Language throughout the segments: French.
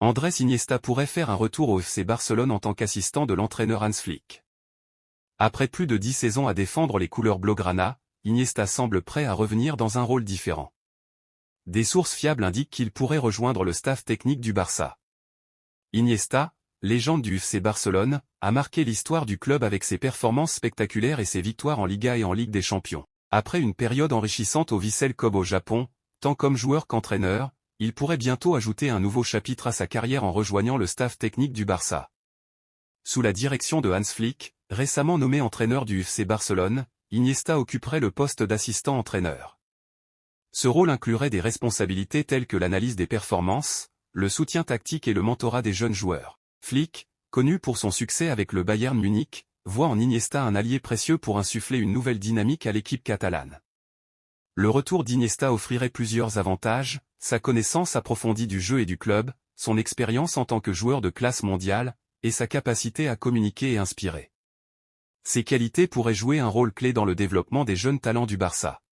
Andrés Iniesta pourrait faire un retour au FC Barcelone en tant qu'assistant de l'entraîneur Hans Flick. Après plus de 10 saisons à défendre les couleurs blaugrana, Iniesta semble prêt à revenir dans un rôle différent. Des sources fiables indiquent qu'il pourrait rejoindre le staff technique du Barça. Iniesta, légende du FC Barcelone, a marqué l'histoire du club avec ses performances spectaculaires et ses victoires en Liga et en Ligue des Champions. Après une période enrichissante au Vissel Kobe au Japon, tant comme joueur qu'entraîneur, il pourrait bientôt ajouter un nouveau chapitre à sa carrière en rejoignant le staff technique du Barça. Sous la direction de Hans Flick, récemment nommé entraîneur du FC Barcelone, Iniesta occuperait le poste d'assistant entraîneur. Ce rôle inclurait des responsabilités telles que l'analyse des performances, le soutien tactique et le mentorat des jeunes joueurs. Flick, connu pour son succès avec le Bayern Munich, voit en Iniesta un allié précieux pour insuffler une nouvelle dynamique à l'équipe catalane. Le retour d'Iniesta offrirait plusieurs avantages, sa connaissance approfondie du jeu et du club, son expérience en tant que joueur de classe mondiale, et sa capacité à communiquer et inspirer. Ces qualités pourraient jouer un rôle clé dans le développement des jeunes talents du Barça.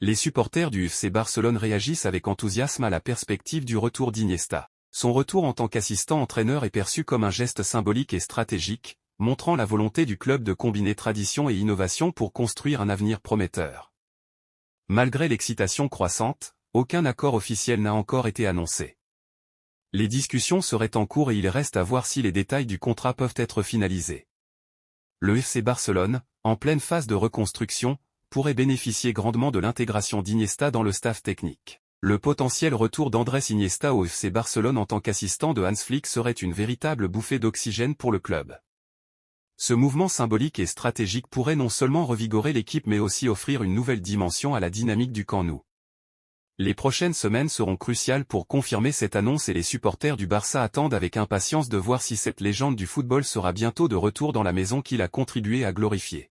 Les supporters du FC Barcelone réagissent avec enthousiasme à la perspective du retour d'Iniesta. Son retour en tant qu'assistant entraîneur est perçu comme un geste symbolique et stratégique, montrant la volonté du club de combiner tradition et innovation pour construire un avenir prometteur. Malgré l'excitation croissante, aucun accord officiel n'a encore été annoncé. Les discussions seraient en cours et il reste à voir si les détails du contrat peuvent être finalisés. Le FC Barcelone, en pleine phase de reconstruction, pourrait bénéficier grandement de l'intégration d'Iniesta dans le staff technique. Le potentiel retour d'Andrés Iniesta au FC Barcelone en tant qu'assistant de Hans Flick serait une véritable bouffée d'oxygène pour le club. Ce mouvement symbolique et stratégique pourrait non seulement revigorer l'équipe mais aussi offrir une nouvelle dimension à la dynamique du Camp Nou. Les prochaines semaines seront cruciales pour confirmer cette annonce et les supporters du Barça attendent avec impatience de voir si cette légende du football sera bientôt de retour dans la maison qu'il a contribué à glorifier.